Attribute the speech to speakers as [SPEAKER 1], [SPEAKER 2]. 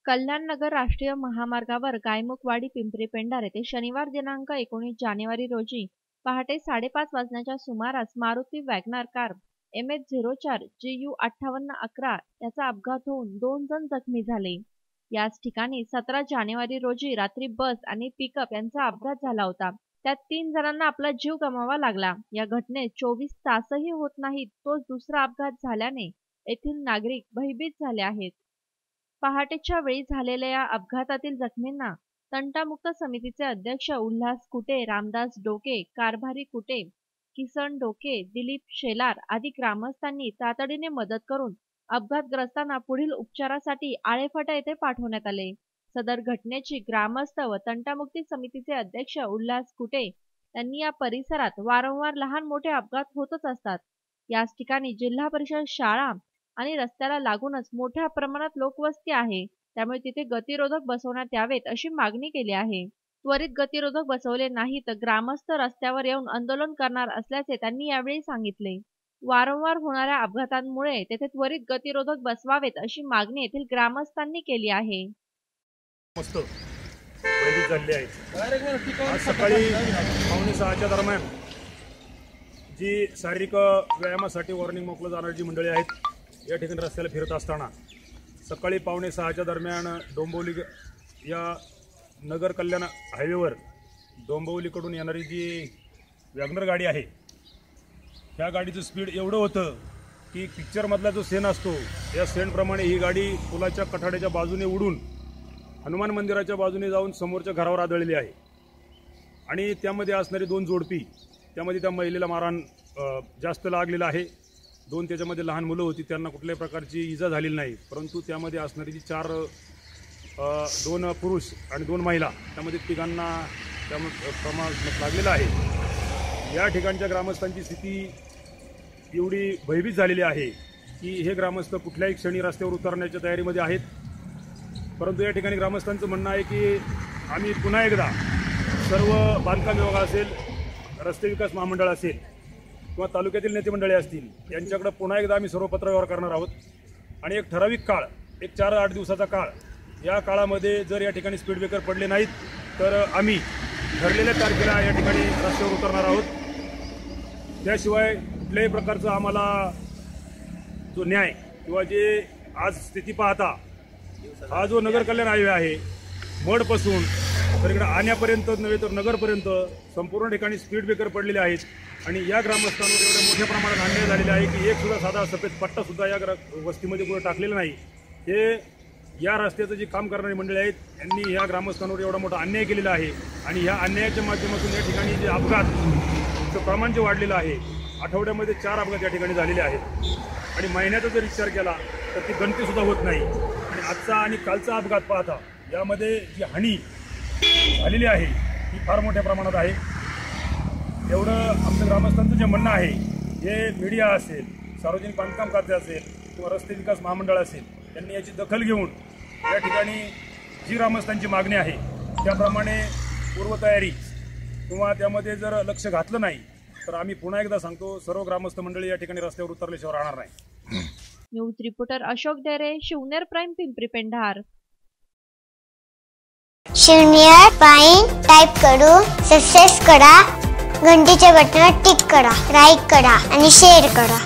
[SPEAKER 1] कल्याणनगर राष्ट्रीय महामार्गावर गायमुखवाडी पिंपरी पेंढार येथे शनिवार दिनांक 19 जानेवारी रोजी पहाटे 5:30 वाजण्याच्या सुमारास Maruti WagonR car MS-04 GU 5811 याचा अपघात होऊन 2 जण जखमी झाले। याच ठिकाणी 17 जानेवारी रोजी रात्री बस आणि पिकअप यांचा अपघात झाला होता। त्यात 3 जणांना आपला जीव गमवावा लागला। या घटनेत 24 तासही होत नाहीत तोच दुसरा अपघात झाल्याने येथील नागरिक भयभीत झाले आहेत। पहाटेच्या वेळी झालेल्या या अपघातातील जखमींना तंटामुक्त समितीचे अध्यक्ष उल्हास कुटे, रामदास डोके, कारभारी कुटे, किसन डोके, दिलीप शेलार आदी ग्रामस्थांनी तातडीने मदत करून अपघातग्रस्तांना पुढील उपचारासाठी आळेफाटा येथे पाठवण्यात आले। सदर घटनेची ग्रामस्थ व तंटामुक्ती समितीचे अध्यक्ष उल्हास कुटे यांनी या परिसरात वारंवार लहान मोठे अपघात होतच असतात। याच ठिकाणी जिल्हा परिषद शाळा आणि रस्त्याला लागूनच मोठ्या प्रमाणात लोकवस्ती आहे, त्यामुळे तिथे गतिरोधक बसवण्यात यावेत अशी मागणी केली आहे। त्वरित गतिरोधक बसवले नाही तर ग्रामस्थ रस्त्यावर येऊन आंदोलन करणार असल्याचे त्यांनी यावेळी सांगितले। वारंवार होणाऱ्या अपघातांमुळे तेथे त्वरित गतिरोधक बसवावेत अशी मागणी येथील ग्रामस्थांनी केली आहे।
[SPEAKER 2] आज सकाळी 5:45 दरम्यान जी शारीरिक व्यायामासाठी वॉर्निंग मोकळं जाणारी जी मंडळी आहेत या ठिकाणी रस्त्याला फिरत असताना सकाळी 5:45 दरम्यान डोंबिवली या नगर कल्याण हायवेवर डोंबिवलीकडून येणारी जी वॅगनर गाडी आहे ह्या गाडीचं स्पीड एवढं होतं की पिक्चरमधला जो सेन असतो या सेनप्रमाणे ही गाडी पुलाच्या कठाड्याच्या बाजूने उडून हनुमान मंदिराच्या बाजूने जाऊन समोरच्या घरावर आदळलेली आहे। आणि त्यामध्ये असणारी 2 जोडपी, त्यामध्ये त्या महिलेला मारहाण जास्त लागलेला आहे। 2 त्याच्यामध्ये लहान मुलं होती, त्यांना कुठल्याही प्रकारची इजा झालेली नाही, परंतु त्यामध्ये असणारी जी 2 पुरुष आणि 2 महिला त्यामध्ये तिघांना प्रमाणात लागलेला आहे। या ठिकाणच्या ग्रामस्थांची स्थिती एवढी भयभीत झालेली आहे की हे ग्रामस्थ कुठल्याही क्षणी रस्त्यावर उतरण्याच्या तयारीमध्ये आहेत। परंतु या ठिकाणी ग्रामस्थांचं म्हणणं आहे की आम्ही पुन्हा एकदा सर्व बांधकाम विभाग असेल, रस्ते विकास महामंडळ असेल किंवा तालुक्यातील नेते मंडळी असतील यांच्याकडे पुन्हा एकदा आम्ही सर्व पत्रव्यवहार करणार आहोत आणि एक ठराविक काळ, एक 4-8 दिवसाचा काळ, या काळामध्ये जर या ठिकाणी स्पीड ब्रेकर पडले नाहीत तर आम्ही ठरलेल्या तारखेला या ठिकाणी रस्त्यावर उतरणार आहोत। त्याशिवाय कुठल्याही प्रकारचा आम्हाला जो न्याय किंवा जे आज स्थिती पाहता हा जो नगर कल्याण हायवे आहे मडपासून तर इकडे आण्यापर्यंत नव्हे तर नगरपर्यंत संपूर्ण ठिकाणी स्पीड ब्रेकर पडलेले आहेत आणि या ग्रामस्थांवर एवढ्या मोठ्या प्रमाणात अन्याय झालेले आहे की एक सुद्धा साधा सफेद पट्टासुद्धा या वस्तीमध्ये कुठे टाकलेला नाही। हे या रस्त्याचं जे काम करणारी मंडळी आहेत यांनी या ग्रामस्थांवर एवढा मोठा अन्याय केलेला आहे आणि ह्या अन्यायाच्या माध्यमातून या ठिकाणी जे अपघातचं प्रमाण जे वाढलेलं आहे, आठवड्यामध्ये 4 अपघात या ठिकाणी झालेले आहेत आणि महिन्याचा जर विचार केला तर ती गणतीसुद्धा होत नाही। आणि आजचा आणि कालचा अपघात पाहता यामध्ये जी हानी झालेली आहे ही फार मोठ्या प्रमाणात आहे। एवढं आमच्या ग्रामस्थांचं जे म्हणणं आहे हे मीडिया असेल, सार्वजनिक बांधकाम खाते असेल किंवा रस्ते विकास महामंडळ असेल यांनी याची दखल घेऊन या ठिकाणी जी ग्रामस्थांची मागणी आहे त्याप्रमाणे पूर्वतयारी किंवा त्यामध्ये जर लक्ष घातलं नाही तर आम्ही पुन्हा एकदा सांगतो सर्व ग्रामस्थ मंडळी या ठिकाणी रस्त्यावर उतरल्याशिवाय राहणार नाही।
[SPEAKER 1] News reporter Ashok Dere, Shivner prime, Pimpri Pendhar.
[SPEAKER 3] Shivner prime type करून सबस्क्राइब करा, घंटीच्या बटनावर टिक करा, लाईक करा आणि शेअर करा।